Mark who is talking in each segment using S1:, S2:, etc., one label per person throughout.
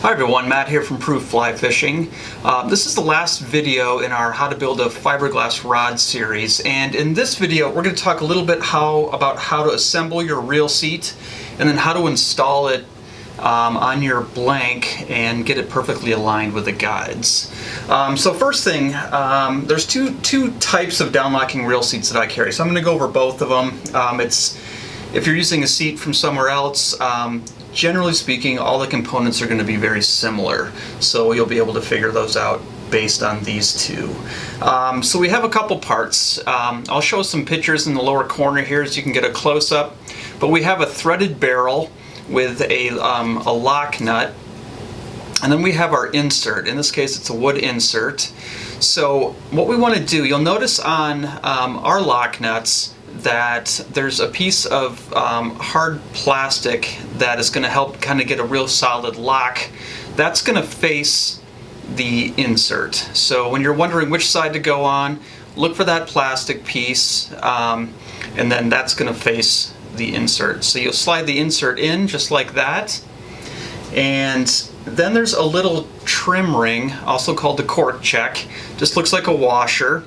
S1: Hi everyone, Matt here from Proof Fly Fishing. This is the last video in our How to Build a Fiberglass Rod series, and in this video we're going to talk a little bit about how to assemble your reel seat and then how to install it on your blank and get it perfectly aligned with the guides. So first thing, there's two types of down-locking reel seats that I carry, so I'm going to go over both of them. If you're using a seat from somewhere else, generally speaking, all the components are going to be very similar, so you'll be able to figure those out based on these two. So we have a couple parts. I'll show some pictures in the lower corner here so you can get a close-up, but we have a threaded barrel with a lock nut, and then we have our insert. In this case it's a wood insert. So what we want to do, you'll notice on our lock nuts that there's a piece of hard plastic that is going to help kind of get a real solid lock. That's going to face the insert. So when you're wondering which side to go on, look for that plastic piece, and then that's going to face the insert. So you'll slide the insert in just like that, and then there's a little trim ring, also called the cork check. Just looks like a washer,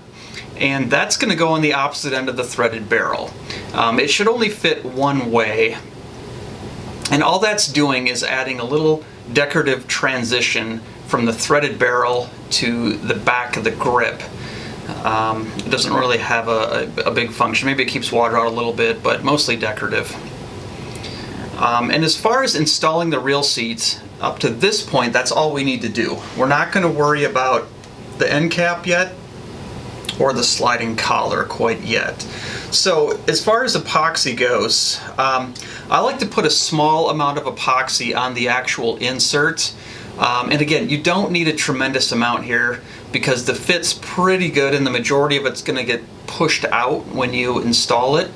S1: and that's going to go on the opposite end of the threaded barrel. It should only fit one way, and all that's doing is adding a little decorative transition from the threaded barrel to the back of the grip. It doesn't really have a big function. Maybe it keeps water out a little bit, but mostly decorative. And as far as installing the reel seat, up to this point, that's all we need to do. We're not going to worry about the end cap yet, or the sliding collar quite yet. So as far as epoxy goes, I like to put a small amount of epoxy on the actual insert. And again, you don't need a tremendous amount here because the fit's pretty good and the majority of it's going to get pushed out when you install it.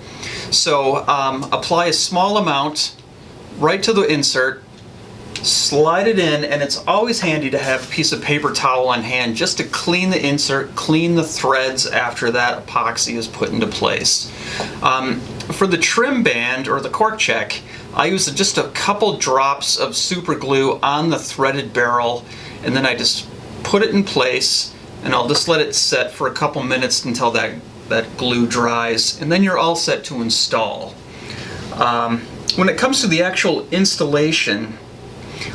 S1: So apply a small amount right to the insert, slide it in, and it's always handy to have a piece of paper towel on hand just to clean the insert, clean the threads after that epoxy is put into place. For the trim band or the cork check, I use just a couple drops of super glue on the threaded barrel, and then I just put it in place, and I'll just let it set for a couple minutes until that glue dries, and then you're all set to install. When it comes to the actual installation,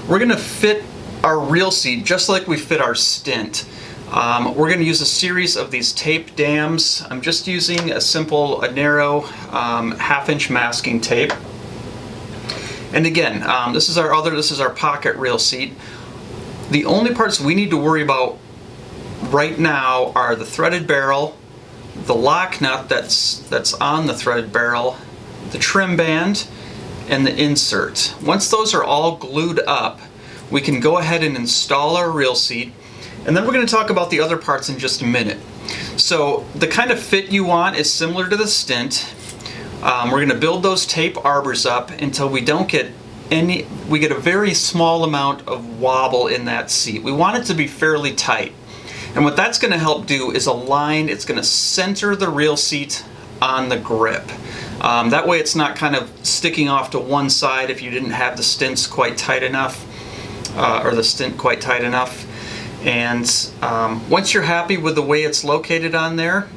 S1: we're going to fit our reel seat just like we fit our stint. We're going to use a series of these tape dams. I'm just using a narrow half-inch masking tape. And again, this is our pocket reel seat. The only parts we need to worry about right now are the threaded barrel, the lock nut that's on the threaded barrel, the trim band, and the insert. Once those are all glued up, we can go ahead and install our reel seat, and then we're going to talk about the other parts in just a minute. So the kind of fit you want is similar to the stint. We're going to build those tape arbors up until we get a very small amount of wobble in that seat. We want it to be fairly tight, and what that's going to help do is it's going to center the reel seat on the grip. That way it's not kind of sticking off to one side if you didn't have the stints quite tight enough, or the stint quite tight enough. And once you're happy with the way it's located on there,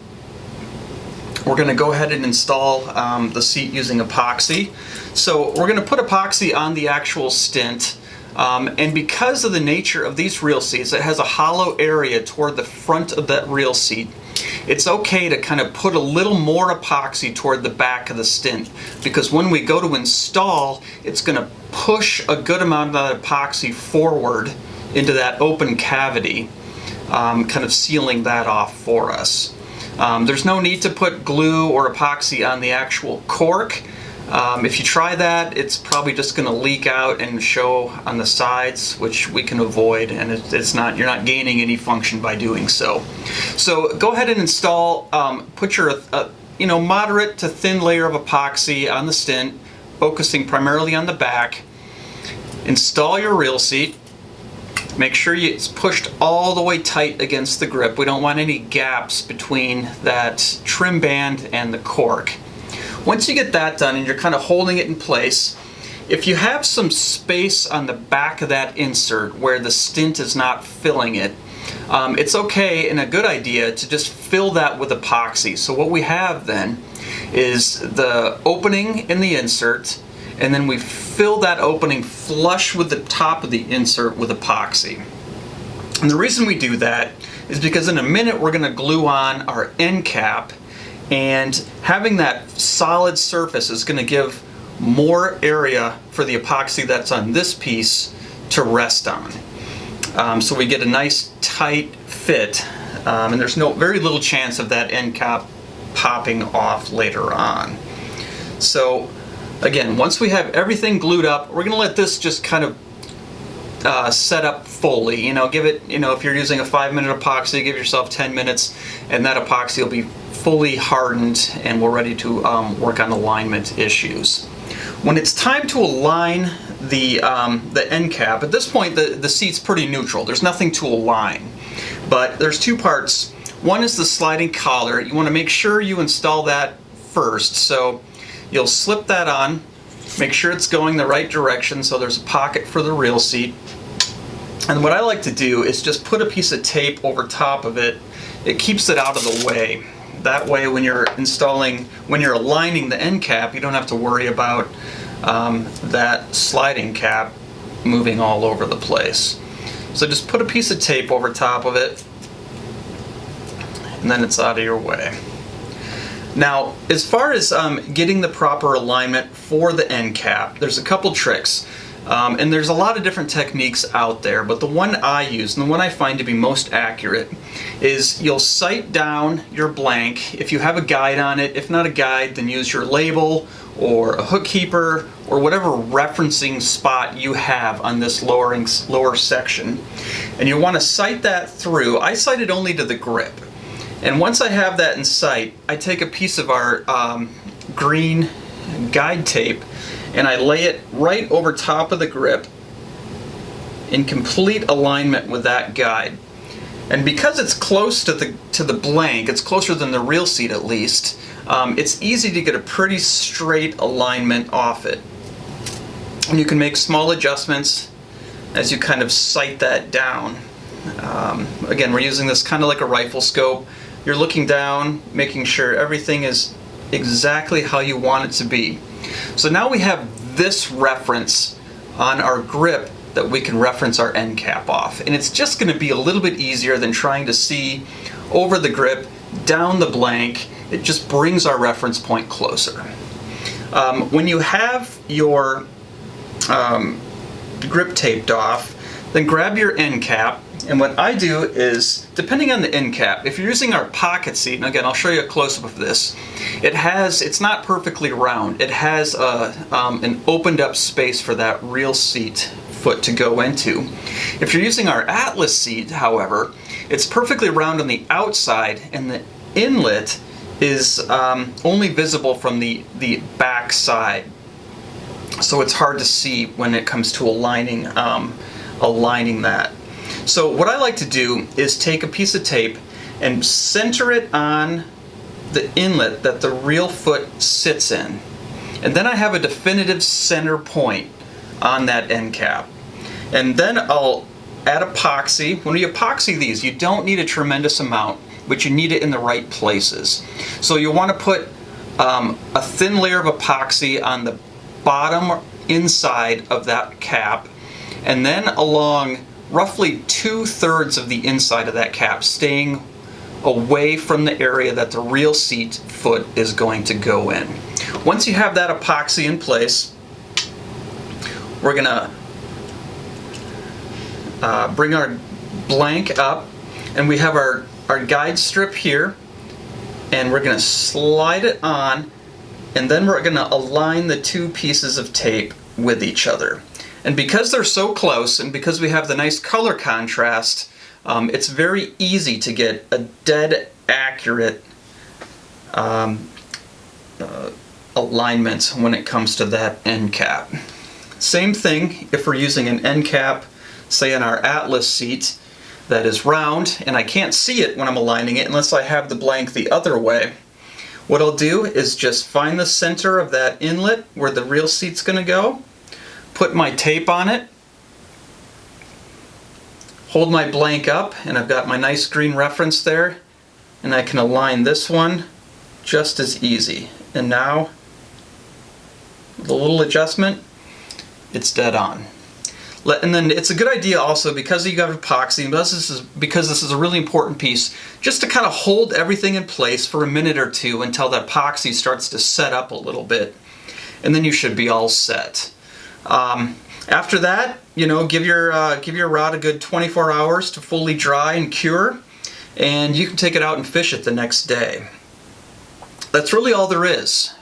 S1: we're going to go ahead and install the seat using epoxy. So we're going to put epoxy on the actual stint, and because of the nature of these reel seats, it has a hollow area toward the front of that reel seat. It's okay to kind of put a little more epoxy toward the back of the stint, because when we go to install, it's going to push a good amount of that epoxy forward into that open cavity, kind of sealing that off for us. There's no need to put glue or epoxy on the actual cork. If you try that, it's probably just going to leak out and show on the sides, which we can avoid, and you're not gaining any function by doing so. So go ahead and install, put your moderate to thin layer of epoxy on the stint, focusing primarily on the back. Install your reel seat. Make sure it's pushed all the way tight against the grip. We don't want any gaps between that trim band and the cork. Once you get that done and you're kind of holding it in place, If you have some space on the back of that insert where the stint is not filling it, it's okay and a good idea to just fill that with epoxy. So what we have then is the opening in the insert, and then we fill that opening flush with the top of the insert with epoxy. And the reason we do that is because in a minute we're going to glue on our end cap, and having that solid surface is going to give more area for the epoxy that's on this piece to rest on. So we get a nice tight fit, and there's very little chance of that end cap popping off later on. So again, once we have everything glued up, we're going to let this just kind of set up fully. Give it, if you're using a 5-minute epoxy, give yourself 10 minutes, and that epoxy will be fully hardened and we're ready to work on alignment issues. When it's time to align the end cap, at this point the seat's pretty neutral. There's nothing to align, but there's two parts. One is the sliding collar. You want to make sure you install that first. So you'll slip that on, make sure it's going the right direction so there's a pocket for the rear seat. And what I like to do is just put a piece of tape over top of it. It keeps it out of the way. That way when you're aligning the end cap, you don't have to worry about that sliding cap moving all over the place. So just put a piece of tape over top of it, and then it's out of your way. Now, as far as getting the proper alignment for the end cap, there's a couple tricks. And there's a lot of different techniques out there, but the one I use, and the one I find to be most accurate, is you'll sight down your blank. If you have a guide on it, if not a guide, then use your label or a hook keeper or whatever referencing spot you have on this lower section. And you want to sight that through. I sight it only to the grip. And once I have that in sight, I take a piece of our green guide tape and I lay it right over top of the grip in complete alignment with that guide. And because it's close to the blank, it's closer than the real seat at least, it's easy to get a pretty straight alignment off it. And you can make small adjustments as you kind of sight that down. Again, we're using this kind of like a rifle scope. You're looking down, making sure everything is exactly how you want it to be. So now we have this reference on our grip that we can reference our end cap off. And it's just going to be a little bit easier than trying to see over the grip, down the blank. It just brings our reference point closer. When you have your grip taped off, then grab your end cap. And what I do is, depending on the end cap, if you're using our pocket seat, and again I'll show you a close-up of this, it's not perfectly round. It has an opened up space for that real seat foot to go into. If you're using our Atlas seat, however, it's perfectly round on the outside, and the inlet is only visible from the back side. So it's hard to see when it comes to aligning that. So what I like to do is take a piece of tape and center it on the inlet that the real foot sits in. And then I have a definitive center point on that end cap. And then I'll add epoxy. When you epoxy these, you don't need a tremendous amount, but you need it in the right places. So you want to put a thin layer of epoxy on the bottom inside of that cap, and then along roughly 2/3 of the inside of that cap, staying away from the area that the real seat foot is going to go in. Once you have that epoxy in place, we're going to bring our blank up, and we have our guide strip here, and we're going to slide it on, and then we're going to align the two pieces of tape with each other. And because they're so close, and because we have the nice color contrast, it's very easy to get a dead accurate alignment when it comes to that end cap. Same thing if we're using an end cap, say on our Atlas seat, that is round, and I can't see it when I'm aligning it unless I have the blank the other way. What I'll do is just find the center of that inlet where the real seat's going to go, put my tape on it, hold my blank up, and I've got my nice green reference there, and I can align this one just as easy. And now, with a little adjustment, it's dead on. And then it's a good idea also, because you got epoxy, because this is a really important piece, just to kind of hold everything in place for a minute or two until that epoxy starts to set up a little bit. And then you should be all set. After that, you know, give your rod a good 24 hours to fully dry and cure, and you can take it out and fish it the next day. That's really all there is.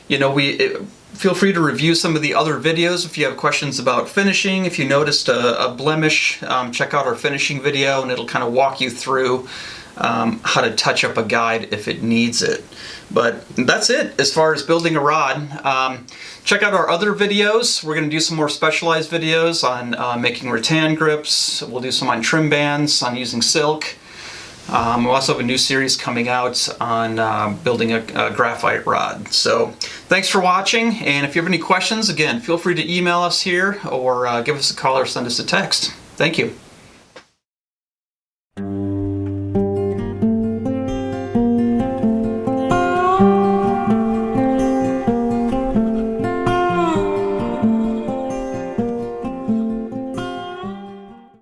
S1: You know, feel free to review some of the other videos if you have questions about finishing. If you noticed a blemish, check out our finishing video, and it'll kind of walk you through how to touch up a guide if it needs it. But that's it as far as building a rod. Check out our other videos. We're going to do some more specialized videos on making rattan grips. We'll do some on trim bands, on using silk. We'll also have a new series coming out on building a graphite rod. So thanks for watching, and if you have any questions, again, feel free to email us here or give us a call or send us a text. Thank you.